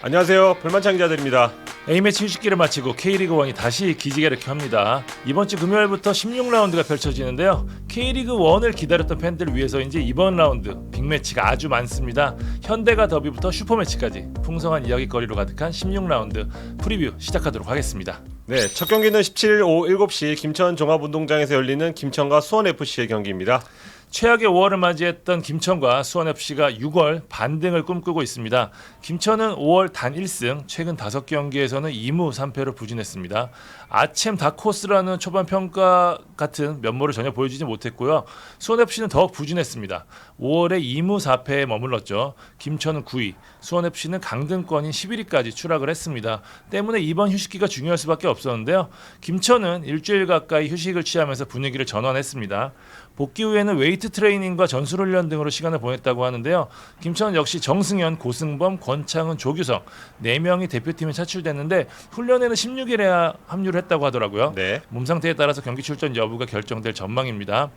안녕하세요. 불만창 기자들입니다. A매치 휴식기를 마치고 K리그1이 다시 기지개를 켭니다. 이번 주 금요일부터 16라운드가 펼쳐지는데요. K리그1을 기다렸던 팬들을 위해서인지 이번 라운드 빅매치가 아주 많습니다. 현대가 더비부터 슈퍼매치까지 풍성한 이야기거리로 가득한 16라운드 프리뷰 시작하도록 하겠습니다. 네, 첫 경기는 17일 오후 7시 김천 종합운동장에서 열리는 김천과 수원FC의 경기입니다. 최악의 5월을 맞이했던 김천과 수원FC가 6월 반등을 꿈꾸고 있습니다. 김천은 5월 단 1승, 최근 5경기에서는 2무 3패로 부진했습니다. 아챔 다코스라는 초반 평가 같은 면모를 전혀 보여주지 못했고요. 수원FC는 더욱 부진했습니다. 5월에 2무 4패에 머물렀죠. 김천은 9위, 수원FC는 강등권인 11위까지 추락을 했습니다. 때문에 이번 휴식기가 중요할 수밖에 없었는데요. 김천은 일주일 가까이 휴식을 취하면서 분위기를 전환했습니다. 복귀 후에는 웨이트 트레이닝과 전술훈련 등으로 시간을 보냈다고 하는데요. 김천 역시 정승현, 고승범, 권창은, 조규성 4명이 대표팀에 차출됐는데 훈련에는 16일에 합류를 했다고 하더라고요. 네. 몸 상태에 따라서 경기 출전 여부가 결정될 전망입니다.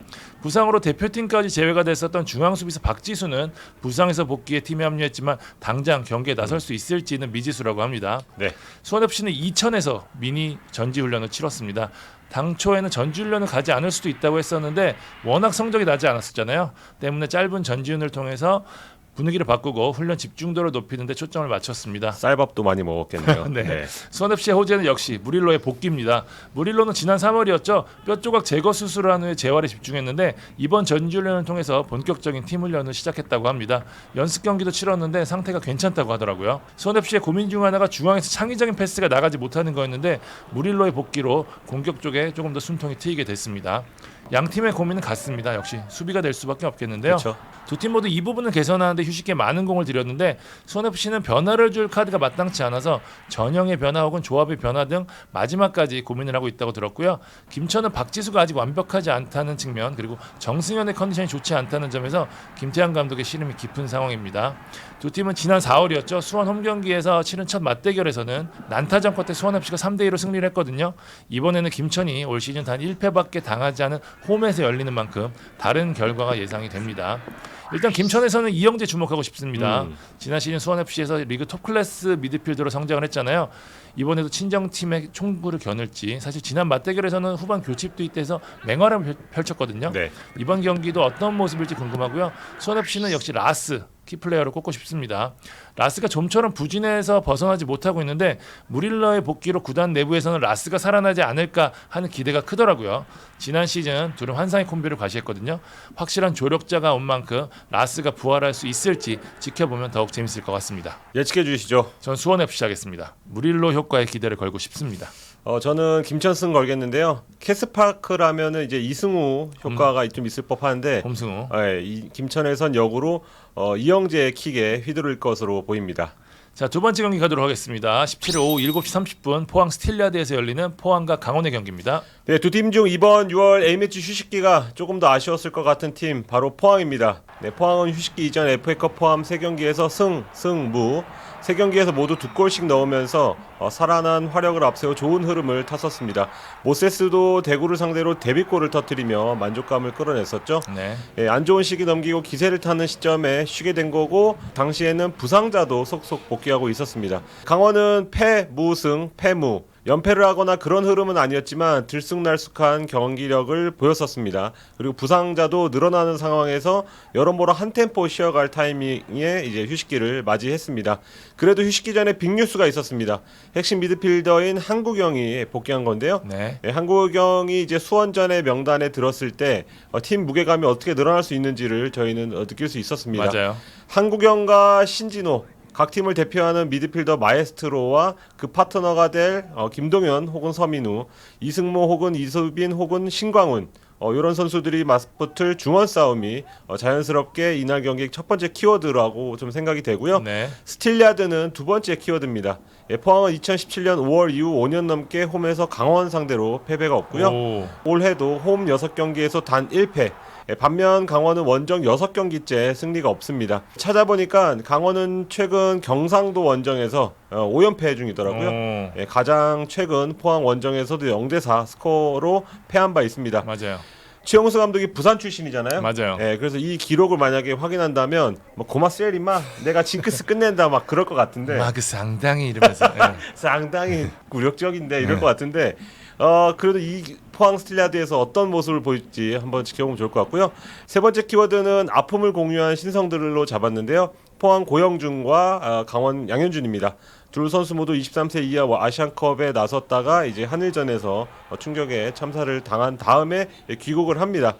부상으로 대표팀까지 제외가 됐었던 중앙수비수 박지수는 부상에서 복귀해 팀에 합류했지만 당장 경기에 나설 수 있을지는 미지수라고 합니다. 네. 수원FC는 이천에서 미니 전지훈련을 치렀습니다. 당초에는 전지훈련을 가지 않을 수도 있다고 했었는데 워낙 성적이 나지 않았었잖아요. 때문에 짧은 전지훈을 통해서 분위기를 바꾸고 훈련 집중도를 높이는 데 초점을 맞췄습니다. 쌀밥도 많이 먹었겠네요. 네. 네. 수원FC의 호재는 역시 무릴로의 복귀입니다. 무릴로는 지난 3월이었죠. 뼈 조각 제거 수술을 한 후에 재활에 집중했는데 이번 전지훈련을 통해서 본격적인 팀 훈련을 시작했다고 합니다. 연습 경기도 치렀는데 상태가 괜찮다고 하더라고요. 수원FC의 고민 중 하나가 중앙에서 창의적인 패스가 나가지 못하는 거였는데 무릴로의 복귀로 공격 쪽에 조금 더 숨통이 트이게 됐습니다. 양 팀의 고민은 같습니다. 역시 수비가 될 수밖에 없겠는데요. 그렇죠. 두 팀 모두 이 부분을 개선하는데 휴식기에 많은 공을 들였는데 수원FC는 변화를 줄 카드가 마땅치 않아서 전형의 변화 혹은 조합의 변화 등 마지막까지 고민을 하고 있다고 들었고요. 김천은 박지수가 아직 완벽하지 않다는 측면 그리고 정승현의 컨디션이 좋지 않다는 점에서 김태환 감독의 시름이 깊은 상황입니다. 두 팀은 지난 4월이었죠. 수원 홈경기에서 치른 첫 맞대결에서는 난타전 끝에 수원FC가 3대2로 승리를 했거든요. 이번에는 김천이 올 시즌 단 1패밖에 당하지 않은 홈에서 열리는 만큼 다른 결과가 예상이 됩니다. 일단 김천에서는 이영재 주목하고 싶습니다. 지난 시즌 수원FC에서 리그 톱클래스 미드필더로 성장을 했잖아요. 이번에도 친정팀의 총구를 겨눌지 사실 지난 맞대결에서는 후반 교체 투입돼서 맹활약을 펼쳤거든요. 네. 이번 경기도 어떤 모습일지 궁금하고요. 수원FC는 역시 라스 키플레이어를 꼽고 싶습니다. 라스가 좀처럼 부진해서 벗어나지 못하고 있는데 무릴러의 복귀로 구단 내부에서는 라스가 살아나지 않을까 하는 기대가 크더라고요. 지난 시즌 둘은 환상의 콤비를 과시했거든요. 확실한 조력자가 온 만큼 라스가 부활할 수 있을지 지켜보면 더욱 재밌을 것 같습니다. 예측해 주시죠. 전 수원FC 하겠습니다. 무릴로 효과에 기대를 걸고 싶습니다. 저는 김천승 걸겠는데요. 캐스파크라면은 이제 이승우 효과가 좀 있을 법한데 홈승우. 이 김천에선 역으로 이영재의 킥에 휘두를 것으로 보입니다. 자, 두 번째 경기 가도록 하겠습니다. 17일 오후 7시 30분 포항 스틸리아드에서 열리는 포항과 강원의 경기입니다. 네, 두 팀 중 이번 6월 A매치 휴식기가 조금 더 아쉬웠을 것 같은 팀 바로 포항입니다. 네, 포항은 휴식기 이전 FA컵 포함 3경기에서 승, 무 3경기에서 모두 2골씩 넣으면서 살아난 화력을 앞세워 좋은 흐름을 탔었습니다. 모세스도 대구를 상대로 데뷔골을 터뜨리며 만족감을 끌어냈었죠. 네. 예, 안 좋은 시기 넘기고 기세를 타는 시점에 쉬게 된 거고 당시에는 부상자도 속속 복귀하고 있었습니다. 강원은 패무승 패무 연패를 하거나 그런 흐름은 아니었지만 들쑥날쑥한 경기력을 보였었습니다. 그리고 부상자도 늘어나는 상황에서 여러모로 한 템포 쉬어갈 타이밍에 이제 휴식기를 맞이했습니다. 그래도 휴식기 전에 빅뉴스가 있었습니다. 핵심 미드필더인 한국영이 복귀한 건데요. 네. 한국영이 이제 수원전의 명단에 들었을 때 팀 무게감이 어떻게 늘어날 수 있는지를 저희는 느낄 수 있었습니다. 맞아요. 한국영과 신진호 각 팀을 대표하는 미드필더 마에스트로와 그 파트너가 될 김동현 혹은 서민우, 이승모 혹은 이수빈 혹은 신광훈 이런 선수들이 맞붙을 중원 싸움이 자연스럽게 이날 경기 첫 번째 키워드라고 좀 생각이 되고요. 네. 스틸리아드는 두 번째 키워드입니다. 포항은 2017년 5월 이후 5년 넘게 홈에서 강원 상대로 패배가 없고요. 올해도 홈 6경기에서 단 1패. 반면 강원은 원정 6경기째 승리가 없습니다. 찾아보니까 강원은 최근 경상도 원정에서 5연패 중이더라고요. 가장 최근 포항 원정에서도 0대4 스코어로 패한 바 있습니다. 맞아요. 최용수 감독이 부산 출신이잖아요. 맞아요. 예, 그래서 이 기록을 만약에 확인한다면 뭐 고마스엘 임마 내가 징크스 끝낸다 막 그럴 것 같은데 그 상당히 이러면서 예. 상당히 굴욕적인데 이럴 것 같은데 그래도 이 포항 스틸리아드에서 어떤 모습을 보일지 한번 지켜보면 좋을 것 같고요. 세 번째 키워드는 아픔을 공유한 신성들로 잡았는데요. 포항 고영준과 강원 양현준입니다. 둘 선수 모두 23세 이하 아시안컵에 나섰다가 이제 한일전에서 충격에 참사를 당한 다음에 귀국을 합니다.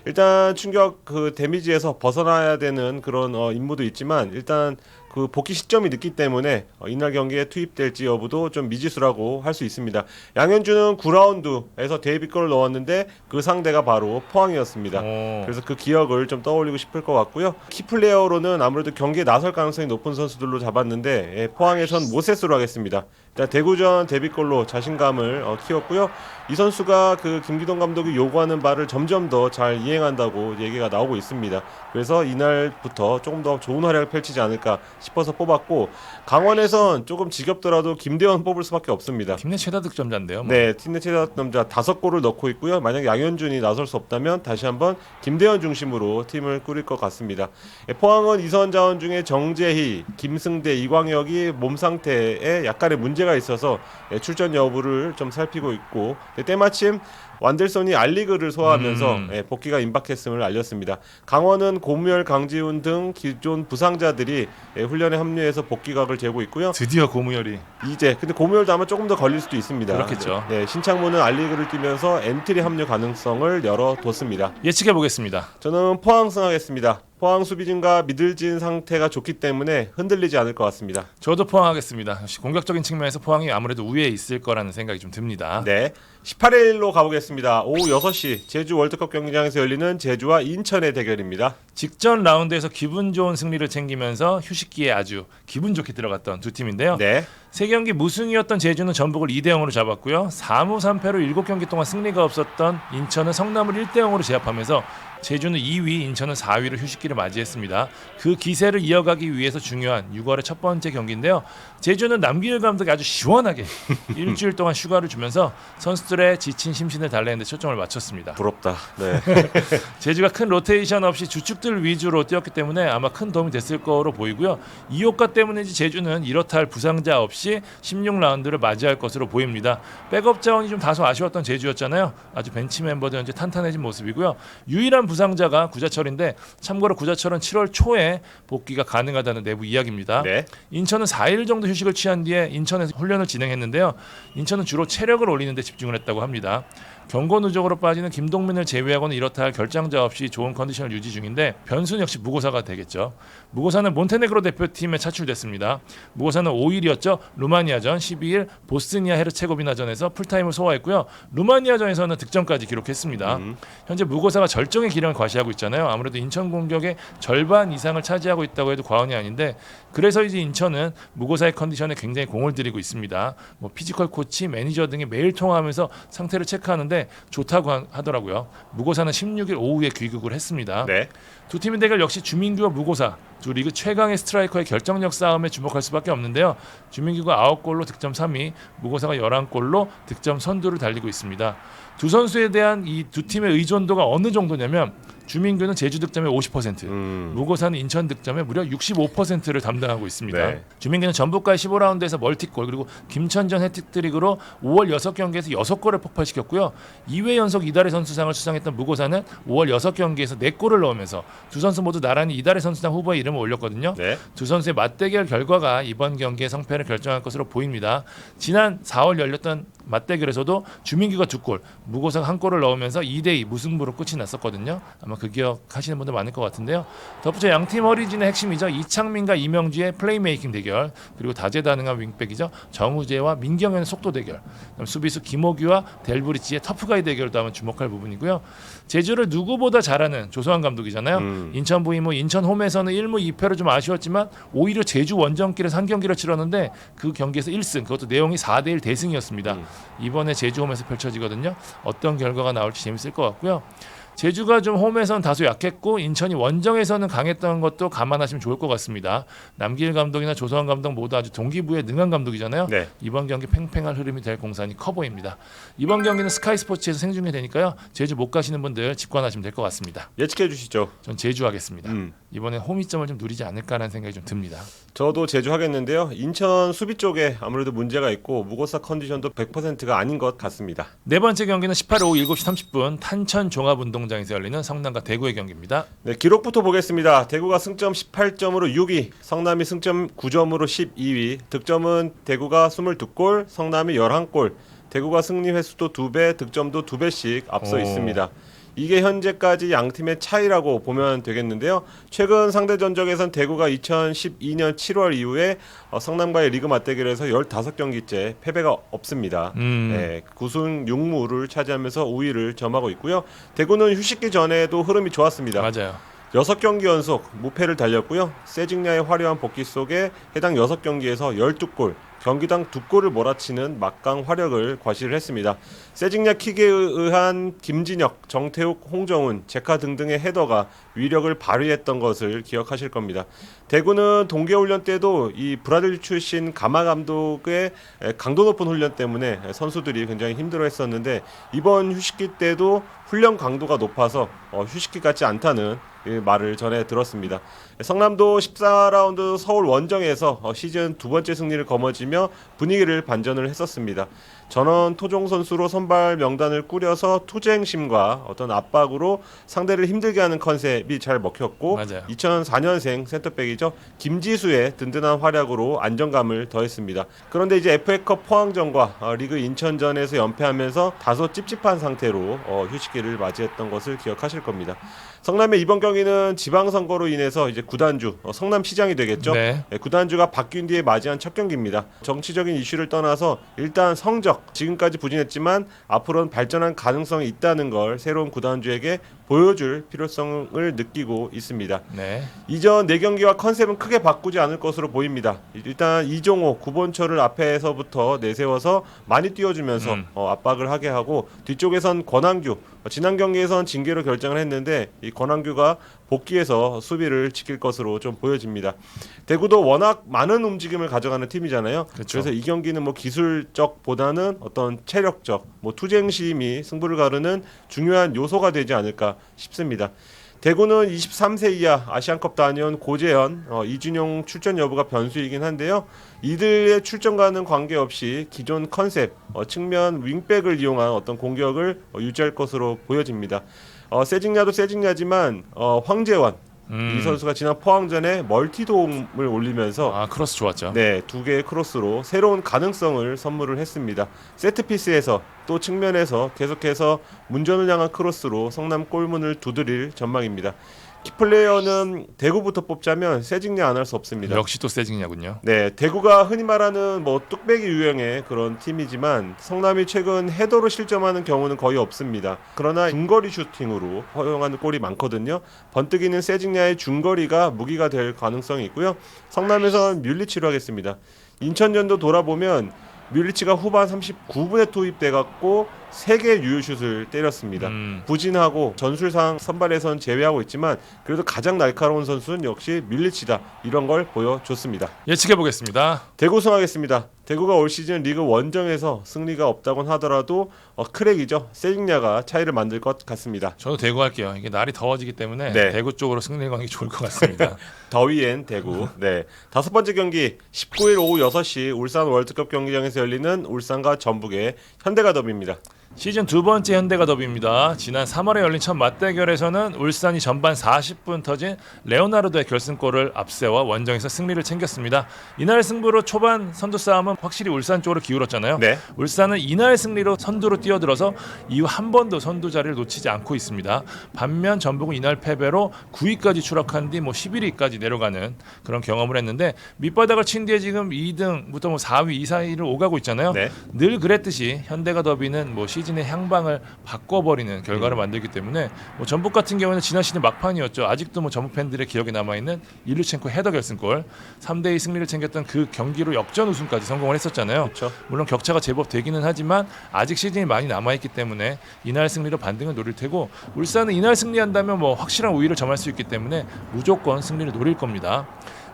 일단 충격 그 데미지에서 벗어나야 되는 그런 임무도 있지만 일단 그 복귀 시점이 늦기 때문에 이날 경기에 투입될지 여부도 좀 미지수라고 할 수 있습니다. 양현준은 9라운드에서 데뷔골을 넣었는데 그 상대가 바로 포항이었습니다. 그래서 그 기억을 좀 떠올리고 싶을 것 같고요. 키플레이어로는 아무래도 경기에 나설 가능성이 높은 선수들로 잡았는데 포항에선 모세스로 하겠습니다. 일단 대구전 데뷔골로 자신감을 키웠고요. 이 선수가 그 김기동 감독이 요구하는 바를 점점 더 잘 이행한다고 얘기가 나오고 있습니다. 그래서 이날부터 조금 더 좋은 활약을 펼치지 않을까 싶어서 뽑았고 강원에선 조금 지겹더라도 김대원 뽑을 수밖에 없습니다. 팀 내 최다 득점자인데요. 뭐. 네, 팀 내 최다 득점자 5골을 넣고 있고요. 만약 양현준이 나설 수 없다면 다시 한번 김대원 중심으로 팀을 꾸릴 것 같습니다. 포항은 이선 자원 중에 정재희, 김승대, 이광혁이 몸 상태에 약간의 문제가 있어서 출전 여부를 좀 살피고 있고 때마침 완델손이 알리그를 소화하면서 복귀가 임박했음을 알렸습니다. 강원은 고무열, 강지훈 등 기존 부상자들이 훈련에 합류해서 복귀각을 재고 있고요. 드디어 고무열이 근데 고무열도 아마 조금 더 걸릴 수도 있습니다. 그렇겠죠. 네, 신창문은 알리그를 뛰면서 엔트리 합류 가능성을 열어뒀습니다. 예측해 보겠습니다. 저는 포항 승하겠습니다. 포항 수비진과 미들진 상태가 좋기 때문에 흔들리지 않을 것 같습니다. 저도 포항하겠습니다. 역시 공격적인 측면에서 포항이 아무래도 우위에 있을 거라는 생각이 좀 듭니다. 네, 18일로 가보겠습니다. 오후 6시 제주 월드컵 경기장에서 열리는 제주와 인천의 대결입니다. 직전 라운드에서 기분 좋은 승리를 챙기면서 휴식기에 아주 기분 좋게 들어갔던 두 팀인데요. 네, 세 경기 무승이었던 제주는 전북을 2대0으로 잡았고요. 4무 3패로 7경기 동안 승리가 없었던 인천은 성남을 1대0으로 제압하면서 제주는 2위, 인천은 4위로 휴식기를 맞이했습니다. 그 기세를 이어가기 위해서 중요한 6월의 첫 번째 경기인데요. 제주는 남기일 감독이 아주 시원하게 일주일 동안 휴가를 주면서 선수들의 지친 심신을 달래는 데 초점을 맞췄습니다. 부럽다. 네. 제주가 큰 로테이션 없이 주축들 위주로 뛰었기 때문에 아마 큰 도움이 됐을 거로 보이고요. 이 효과 때문인지 제주는 이렇다 할 부상자 없이 16라운드를 맞이할 것으로 보입니다. 백업 자원이 좀 다소 아쉬웠던 제주였잖아요. 아주 벤치 멤버들 현재 탄탄해진 모습이고요. 유일한 부상자가 구자철인데 참고로 구자철은 7월 초에 복귀가 가능하다는 내부 이야기입니다. 네. 인천은 4일 정도 휴식을 취한 뒤에 인천에서 훈련을 진행했는데요. 인천은 주로 체력을 올리는 데 집중을 했다고 합니다. 경고 누적으로 빠지는 김동민을 제외하고는 이렇다 할 결장자 없이 좋은 컨디션을 유지 중인데 변수는 역시 무고사가 되겠죠. 무고사는 몬테네그로 대표팀에 차출됐습니다. 무고사는 5일이었죠. 루마니아전, 12일 보스니아 헤르체고비나전에서 풀타임을 소화했고요. 루마니아전에서는 득점까지 기록했습니다. 현재 무고사가 절정의 기량을 과시하고 있잖아요. 아무래도 인천 공격의 절반 이상을 차지하고 있다고 해도 과언이 아닌데 그래서 이제 인천은 무고사의 컨디션에 굉장히 공을 들이고 있습니다. 뭐 피지컬 코치, 매니저 등이 매일 통화하면서 상태를 체크하는데 좋다고 하더라고요. 무고사는 16일 오후에 귀국을 했습니다. 네. 두 팀의 대결 역시 주민규와 무고사 두 리그 최강의 스트라이커의 결정력 싸움에 주목할 수밖에 없는데요. 주민규가 9골로 득점 3위, 무고사가 11골로 득점 선두를 달리고 있습니다. 두 선수에 대한 이 두 팀의 의존도가 어느 정도냐면 주민규는 제주 득점의 50%, 무고사는 인천 득점의 무려 65%를 담당하고 있습니다. 네. 주민규는 전북과의 15라운드에서 멀티골 그리고 김천전 해틱트릭으로 5월 6경기에서 6골을 폭발시켰고요. 2회 연속 이달의 선수상을 수상했던 무고사는 5월 6경기에서 4골을 넣으면서 두 선수 모두 나란히 이달의 선수상 후보에 이름을 올렸거든요. 네. 두 선수의 맞대결 결과가 이번 경기의 성패를 결정할 것으로 보입니다. 지난 4월 열렸던 맞대결에서도 주민규가 2골, 무고사가 1골을 넣으면서 2대2 무승부로 끝이 났었거든요. 아마 그 기억하시는 분들 많을 것 같은데요. 덧붙여 양팀 어리진의 핵심이죠. 이창민과 이명주의 플레이메이킹 대결, 그리고 다재다능한 윙백이죠. 정우재와 민경현의 속도 대결, 그다음 수비수 김호규와 델브리치의 터프가이 대결도 한번 주목할 부분이고요. 제주를 누구보다 잘하는 조성환 감독이잖아요. 인천 부임후 인천 홈에서는 1무 2패로 좀 아쉬웠지만 오히려 제주 원정길에서 한 경기를 치렀는데 그 경기에서 1승, 그것도 내용이 4대1 대승이었습니다. 이번에 제주 홈에서 펼쳐지거든요. 어떤 결과가 나올지 재밌을 것 같고요. 제주가 좀 홈에서는 다소 약했고 인천이 원정에서는 강했던 것도 감안하시면 좋을 것 같습니다. 남길 감독이나 조성환 감독 모두 아주 동기부여에 능한 감독이잖아요. 네. 이번 경기 팽팽한 흐름이 될 공산이 커 보입니다. 이번 경기는 스카이 스포츠에서 생중계되니까요. 제주 못 가시는 분들 직관하시면 될 것 같습니다. 예측해 주시죠. 전 제주 하겠습니다. 이번에 홈이점을 좀 누리지 않을까라는 생각이 좀 듭니다. 저도 제주 하겠는데요. 인천 수비 쪽에 아무래도 문제가 있고 무고사 컨디션도 100%가 아닌 것 같습니다. 네 번째 경기는 18일 오후 7시 30분 탄천 종합운동장에서 열리는 성남과 대구의 경기입니다. 네, 기록부터 보겠습니다. 대구가 승점 18점으로 6위, 성남이 승점 9점으로 12위, 득점은 대구가 22골, 성남이 11골, 대구가 승리 횟수도 2배, 득점도 2배씩 앞서 있습니다. 이게 현재까지 양 팀의 차이라고 보면 되겠는데요. 최근 상대 전적에선 대구가 2012년 7월 이후에 성남과의 리그 맞대결에서 15경기째 패배가 없습니다. 네, 9승 6무를 차지하면서 우위를 점하고 있고요. 대구는 휴식기 전에도 흐름이 좋았습니다. 맞아요. 6경기 연속 무패를 달렸고요. 세징야의 화려한 복귀 속에 해당 6경기에서 12골, 경기당 2골을 몰아치는 막강 화력을 과시를 했습니다. 세징야 킥에 의한 김진혁, 정태욱, 홍정훈, 제카 등등의 헤더가 위력을 발휘했던 것을 기억하실 겁니다. 대구는 동계훈련 때도 이 브라질 출신 가마 감독의 강도 높은 훈련 때문에 선수들이 굉장히 힘들어했었는데 이번 휴식기 때도 훈련 강도가 높아서 휴식기 같지 않다는 말을 전해 들었습니다. 성남도 14라운드 서울 원정에서 시즌 두 번째 승리를 거머쥐며 분위기를 반전을 했었습니다. 전원 토종 선수로 선발 명단을 꾸려서 투쟁심과 어떤 압박으로 상대를 힘들게 하는 컨셉이 잘 먹혔고 맞아요. 2004년생 센터백이죠. 김지수의 든든한 활약으로 안정감을 더했습니다. 그런데 이제 FA컵 포항전과 리그 인천전에서 연패하면서 다소 찝찝한 상태로 휴식기를 맞이했던 것을 기억하실 겁니다. 성남의 이번 경기는 지방선거로 인해서 이제 구단주 성남시장이 되겠죠. 네. 구단주가 바뀐 뒤에 맞이한 첫 경기입니다. 정치적인 이슈를 떠나서 일단 성적 지금까지 부진했지만 앞으로는 발전한 가능성이 있다는 걸 새로운 구단주에게 보여줄 필요성을 느끼고 있습니다. 네. 이전 4경기와 컨셉은 크게 바꾸지 않을 것으로 보입니다. 일단 이종호, 구본철을 앞에서부터 내세워서 많이 띄워주면서 압박을 하게 하고 뒤쪽에선 권한규, 지난 경기에선 징계로 결정을 했는데 이 권한규가 복귀해서 수비를 지킬 것으로 좀 보여집니다. 대구도 워낙 많은 움직임을 가져가는 팀이잖아요. 그렇죠. 그래서 이 경기는 뭐 기술적보다는 어떤 체력적, 뭐 투쟁심이 승부를 가르는 중요한 요소가 되지 않을까 싶습니다. 대구는 23세 이하 아시안컵 다녀온 고재현, 이준용 출전 여부가 변수이긴 한데요. 이들의 출전과는 관계없이 기존 컨셉, 측면 윙백을 이용한 어떤 공격을 유지할 것으로 보여집니다. 세징야도 세징야지만 황재원 이 선수가 지난 포항전에 멀티돔을 올리면서 크로스 좋았죠. 네, 2개의 크로스로 새로운 가능성을 선물을 했습니다. 세트피스에서 또 측면에서 계속해서 문전을 향한 크로스로 성남 골문을 두드릴 전망입니다. 키플레이어는 대구부터 뽑자면 세징야 안 할 수 없습니다. 역시 또 세징야군요. 네, 대구가 흔히 말하는 뭐 뚝배기 유형의 그런 팀이지만 성남이 최근 헤더로 실점하는 경우는 거의 없습니다. 그러나 중거리 슈팅으로 허용하는 골이 많거든요. 번뜩이는 세징야의 중거리가 무기가 될 가능성이 있고요. 성남에선 뮬리치로 하겠습니다. 인천전도 돌아보면 뮬리치가 후반 39분에 투입돼갖고 3개의 유효슛을 때렸습니다. 부진하고 전술상 선발에선 제외하고 있지만 그래도 가장 날카로운 선수는 역시 뮬리치다. 이런 걸 보여줬습니다. 예측해 보겠습니다. 대구 승하겠습니다. 대구가 올 시즌 리그 원정에서 승리가 없다곤 하더라도 크랙이죠. 세징야가 차이를 만들 것 같습니다. 저도 대구 할게요. 이게 날이 더워지기 때문에 네. 대구 쪽으로 승리를 거는 게 좋을 것 같습니다. 더위엔 대구. 네. 다섯 번째 경기 19일 오후 6시 울산 월드컵 경기장에서 열리는 울산과 전북의 현대가 더비입니다. 시즌 두 번째 현대가 더비입니다. 지난 3월에 열린 첫 맞대결에서는 울산이 전반 40분 터진 레오나르도의 결승골을 앞세워 원정에서 승리를 챙겼습니다. 이날 승부로 초반 선두 싸움은 확실히 울산 쪽으로 기울었잖아요. 네. 울산은 이날 승리로 선두로 뛰어들어서 이후 한 번도 선두 자리를 놓치지 않고 있습니다. 반면 전북은 이날 패배로 9위까지 추락한 뒤 11위까지 내려가는 그런 경험을 했는데 밑바닥을 친 뒤에 지금 2등부터 4위 이 사이를 오가고 있잖아요. 네. 늘 그랬듯이 현대가 더비는 시즌의 향방을 바꿔버리는 결과를 만들기 때문에 뭐 전북 같은 경우는 지난 시즌 막판이었죠. 아직도 뭐 전북 팬들의 기억에 남아있는 일루첸코 헤더 결승골 3대2 승리를 챙겼던 그 경기로 역전 우승까지 성공을 했었잖아요. 그쵸. 물론 격차가 제법 되기는 하지만 아직 시즌이 많이 남아있기 때문에 이날 승리로 반등을 노릴 테고 울산은 이날 승리한다면 뭐 확실한 우위를 점할 수 있기 때문에 무조건 승리를 노릴 겁니다.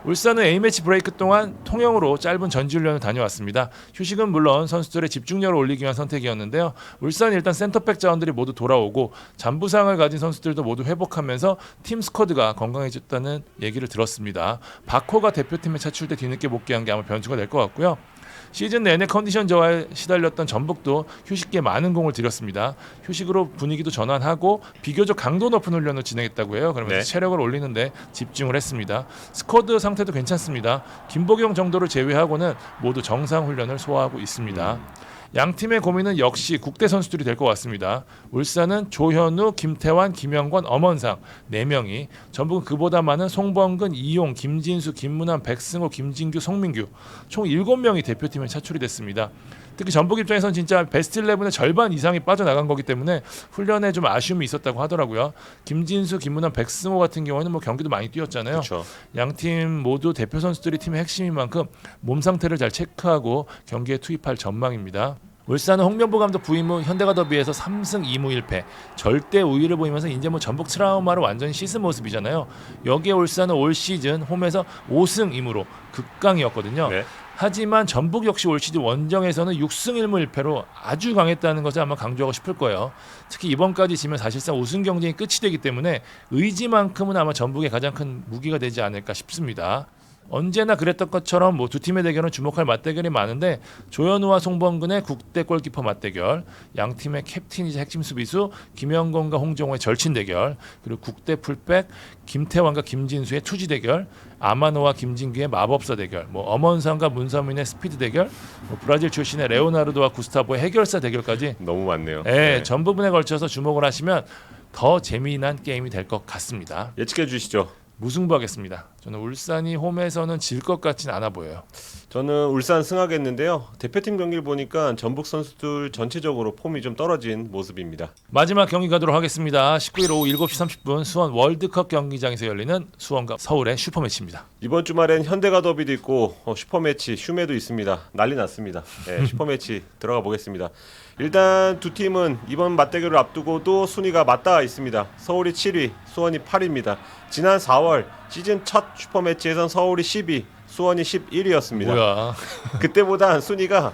울산은 A매치 브레이크 동안 통영으로 짧은 전지훈련을 다녀왔습니다. 휴식은 물론 선수들의 집중력을 올리기 위한 선택이었는데요. 울산은 일단 센터백 자원들이 모두 돌아오고 잔부상을 가진 선수들도 모두 회복하면서 팀 스쿼드가 건강해졌다는 얘기를 들었습니다. 박호가 대표팀에 차출돼 뒤늦게 복귀한 게 아마 변수가 될 것 같고요. 시즌 내내 컨디션 저하에 시달렸던 전북도 휴식기에 많은 공을 들였습니다. 휴식으로 분위기도 전환하고 비교적 강도 높은 훈련을 진행했다고 해요. 그러면서 체력을 올리는데 집중을 했습니다. 스쿼드 상태도 괜찮습니다. 김보경 정도를 제외하고는 모두 정상 훈련을 소화하고 있습니다. 양 팀의 고민은 역시 국대 선수들이 될 것 같습니다. 울산은 조현우, 김태환, 김영권, 엄원상 4명이, 전북은 그보다 많은 송범근, 이용, 김진수, 김문환, 백승호, 김진규, 송민규 총 7명이 대표팀에 차출이 됐습니다. 특히 전북 입장에서는 진짜 베스트 11의 절반 이상이 빠져나간 거기 때문에 훈련에 좀 아쉬움이 있었다고 하더라고요. 김진수, 김문환, 백승호 같은 경우는 뭐 경기도 많이 뛰었잖아요. 양 팀 모두 대표 선수들이 팀의 핵심인 만큼 몸 상태를 잘 체크하고 경기에 투입할 전망입니다. 울산은 홍명보 감독 부임 후 현대가 더비에서 3승 2무 1패 절대 우위를 보이면서 이제 뭐 전북 트라우마를 완전히 씻은 모습이잖아요. 여기에 울산은 올 시즌 홈에서 5승 2무로 극강이었거든요. 하지만 전북 역시 올 시즌 원정에서는 6승 1무 1패로 아주 강했다는 것을 아마 강조하고 싶을 거예요. 특히 이번까지 지면 사실상 우승 경쟁이 끝이 되기 때문에 의지만큼은 아마 전북의 가장 큰 무기가 되지 않을까 싶습니다. 언제나 그랬던 것처럼 뭐 두 팀의 대결은 주목할 맞대결이 많은데 조현우와 송범근의 국대 골키퍼 맞대결, 양 팀의 캡틴이자 핵심 수비수 김영건과 홍정호의 절친 대결, 그리고 국대 풀백 김태환과 김진수의 투지 대결, 아마노와 김진규의 마법사 대결, 뭐 엄원상과 문서민의 스피드 대결, 뭐 브라질 출신의 레오나르도와 구스타보의 해결사 대결까지 너무 많네요. 전 부분에 걸쳐서 주목을 하시면 더 재미난 게임이 될 것 같습니다. 예측해 주시죠. 무승부하겠습니다. 저는 울산이 홈에서는 질 것 같진 않아 보여요. 저는 울산 승하겠는데요. 대표팀 경기를 보니까 전북 선수들 전체적으로 폼이 좀 떨어진 모습입니다. 마지막 경기 가도록 하겠습니다. 19일 오후 7시 30분 수원 월드컵 경기장에서 열리는 수원과 서울의 슈퍼매치입니다. 이번 주말엔 현대가 더비도 있고 슈퍼매치 슈메도 있습니다. 난리 났습니다. 슈퍼매치 들어가 보겠습니다. 일단 두 팀은 이번 맞대결을 앞두고도 순위가 맞닿아 있습니다. 서울이 7위, 수원이 8위입니다. 지난 4월 시즌 첫 슈퍼매치에선 서울이 10위, 수원이 11위였습니다. 뭐야? 그때보다 순위가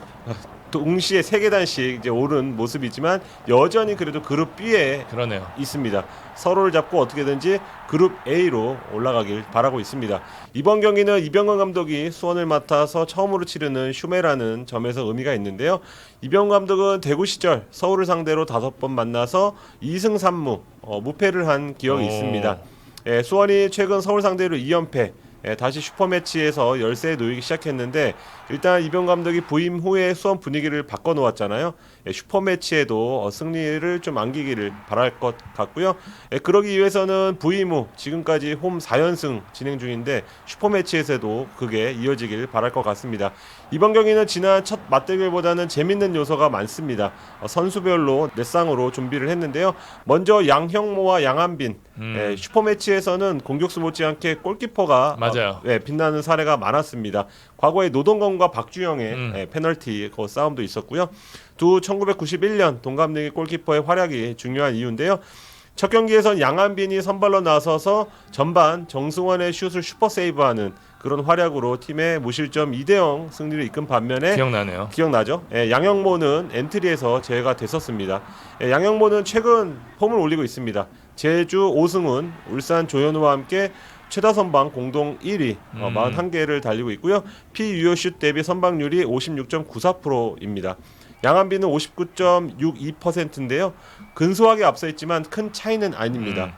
동시에 3계단씩 이제 오른 모습이지만 여전히 그래도 그룹 B에 그러네요. 있습니다. 서로를 잡고 어떻게든지 그룹 A로 올라가길 바라고 있습니다. 이번 경기는 이병헌 감독이 수원을 맡아서 처음으로 치르는 슈메라는 점에서 의미가 있는데요. 이병헌 감독은 대구 시절 서울을 상대로 5번 만나서 2승 3무 무패를 한 기억이 있습니다. 수원이 최근 서울 상대로 2연패, 다시 슈퍼매치에서 열세에 놓이기 시작했는데 일단 이병헌 감독이 부임 후에 수원 분위기를 바꿔놓았잖아요. 슈퍼매치에도 승리를 좀 안기기를 바랄 것 같고요. 그러기 위해서는 부임 후 지금까지 홈 4연승 진행 중인데 슈퍼매치에서도 그게 이어지길 바랄 것 같습니다. 이번 경기는 지난 첫 맞대결보다는 재밌는 요소가 많습니다. 선수별로 몇 쌍으로 준비를 했는데요. 먼저 양형모와 양한빈, 슈퍼매치에서는 공격수 못지않게 골키퍼가 맞아요. 빛나는 사례가 많았습니다. 과거에 노동건과 박주영의 페널티 싸움도 있었고요. 두 1991년 동갑내기 골키퍼의 활약이 중요한 이유인데요. 첫 경기에선 양한빈이 선발로 나서서 전반 정승원의 슛을 슈퍼 세이브하는 그런 활약으로 팀의 무실점 2대0 승리를 이끈 반면에 기억나네요. 기억나죠? 양형모는 엔트리에서 제외가 됐었습니다. 양형모는 최근 폼을 올리고 있습니다. 제주 오승훈, 울산 조현우와 함께 최다 선방 공동 1위 41개를 달리고 있고요. 피유효슛 대비 선방률이 56.94%입니다. 양한빈은 59.62%인데요. 근소하게 앞서 있지만 큰 차이는 아닙니다.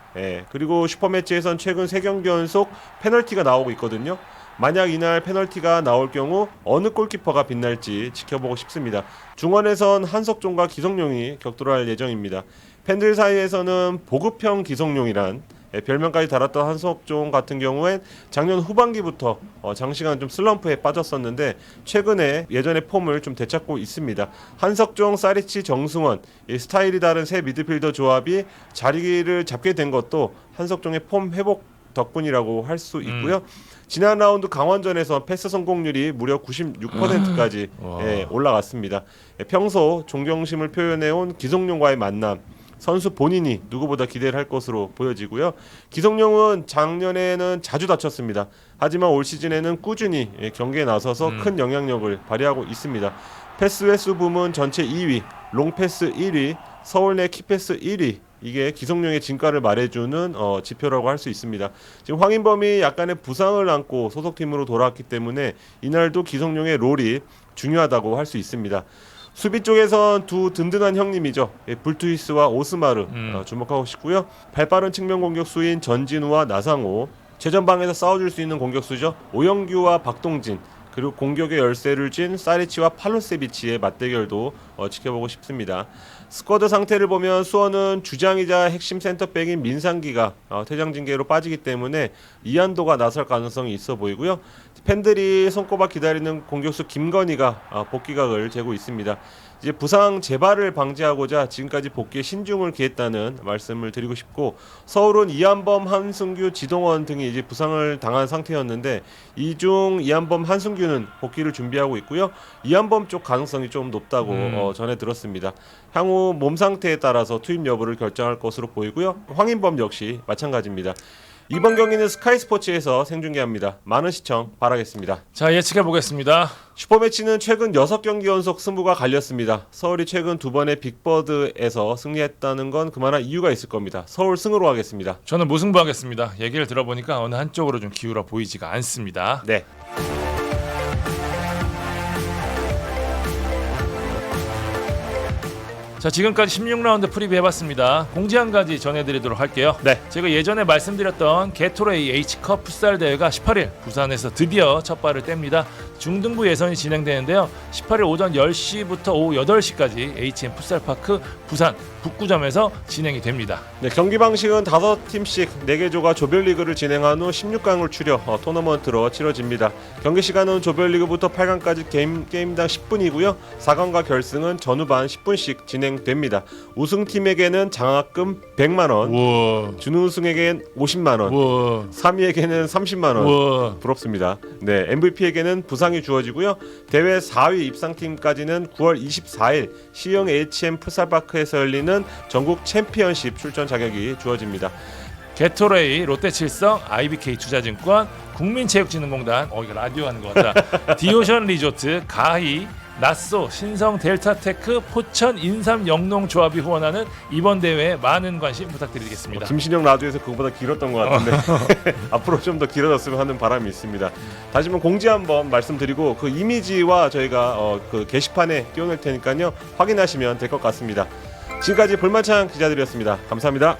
그리고 슈퍼매치에선 최근 3경기 연속 페널티가 나오고 있거든요. 만약 이날 페널티가 나올 경우 어느 골키퍼가 빛날지 지켜보고 싶습니다. 중원에선 한석종과 기성용이 격돌할 예정입니다. 팬들 사이에서는 보급형 기성용이란 별명까지 달았던 한석종 같은 경우엔 작년 후반기부터 장시간 좀 슬럼프에 빠졌었는데 최근에 예전의 폼을 좀 되찾고 있습니다. 한석종, 사리치, 정승원 이 스타일이 다른 새 미드필더 조합이 자리를 잡게 된 것도 한석종의 폼 회복 덕분이라고 할 수 있고요. 지난 라운드 강원전에서 패스 성공률이 무려 96%까지 올라갔습니다. 평소 존경심을 표현해온 기성용과의 만남, 선수 본인이 누구보다 기대를 할 것으로 보여지고요. 기성용은 작년에는 자주 다쳤습니다. 하지만 올 시즌에는 꾸준히 경기에 나서서 큰 영향력을 발휘하고 있습니다. 패스 횟수 부문 전체 2위, 롱패스 1위, 서울 내 키패스 1위, 이게 기성용의 진가를 말해주는 지표라고 할 수 있습니다. 지금 황인범이 약간의 부상을 안고 소속팀으로 돌아왔기 때문에 이날도 기성용의 롤이 중요하다고 할 수 있습니다. 수비 쪽에선 두 든든한 형님이죠. 불투이스와 오스마르 주목하고 싶고요. 발빠른 측면 공격수인 전진우와 나상호, 최전방에서 싸워줄 수 있는 공격수죠. 오영규와 박동진, 그리고 공격의 열쇠를 쥔 사리치와 팔로세비치의 맞대결도 지켜보고 싶습니다. 스쿼드 상태를 보면 수원은 주장이자 핵심 센터백인 민상기가 퇴장 징계로 빠지기 때문에 이한도가 나설 가능성이 있어 보이고요. 팬들이 손꼽아 기다리는 공격수 김건희가 복귀각을 재고 있습니다. 이제 부상 재발을 방지하고자 지금까지 복귀에 신중을 기했다는 말씀을 드리고 싶고, 서울은 이한범, 한승규, 지동원 등이 이제 부상을 당한 상태였는데 이 중 이한범, 한승규는 복귀를 준비하고 있고요. 이한범 쪽 가능성이 좀 높다고 전해 들었습니다. 향후 몸 상태에 따라서 투입 여부를 결정할 것으로 보이고요. 황인범 역시 마찬가지입니다. 이번 경기는 스카이스포츠에서 생중계합니다. 많은 시청 바라겠습니다. 자, 예측해 보겠습니다. 슈퍼매치는 최근 6경기 연속 승부가 갈렸습니다. 서울이 최근 2번의 빅버드에서 승리했다는 건 그만한 이유가 있을 겁니다. 서울 승으로 하겠습니다. 저는 무승부 하겠습니다. 얘기를 들어보니까 어느 한쪽으로 좀 기울어 보이지가 않습니다. 네. 자, 지금까지 16라운드 프리뷰 해봤습니다. 공지 한 가지 전해드리도록 할게요. 네. 제가 예전에 말씀드렸던 게토레이 H컵 풋살 대회가 18일 부산에서 드디어 첫 발을 뗍니다. 중등부 예선이 진행되는데요. 18일 오전 10시부터 오후 8시까지 HM 풋살파크 부산 북구점에서 진행이 됩니다. 네, 경기 방식은 5팀씩 4개 조가 조별리그를 진행한 후 16강을 추려 토너먼트로 치러집니다. 경기 시간은 조별리그부터 8강까지 게임당 10분이고요. 4강과 결승은 전후반 10분씩 진행됩니다. 우승팀에게는 장학금 100만 원, 우와. 준우승에게는 50만 원, 우와. 3위에게는 30만 원. 우와. 부럽습니다. 네, MVP에게는 부상이 주어지고요. 대회 4위 입상팀까지는 9월 24일 시흥 HM 풋살파크에서 열리는 전국 챔피언십 출전 자격이 주어집니다. 게토레이, 롯데칠성, IBK 투자증권, 국민체육진흥공단, 이거 라디오 하는 것 같다. 디오션 리조트, 가히, 나쏘, 신성 델타테크, 포천 인삼 영농조합이 후원하는 이번 대회에 많은 관심 부탁드리겠습니다. 김신영 라디오에서 그거보다 길었던 것 같은데 앞으로 좀 더 길어졌으면 하는 바람이 있습니다. 다시 한번 공지 한번 말씀드리고 그 이미지와 저희가 그 게시판에 띄워놓을 테니까요. 확인하시면 될 것 같습니다. 지금까지 볼만찬 기자들이었습니다. 감사합니다.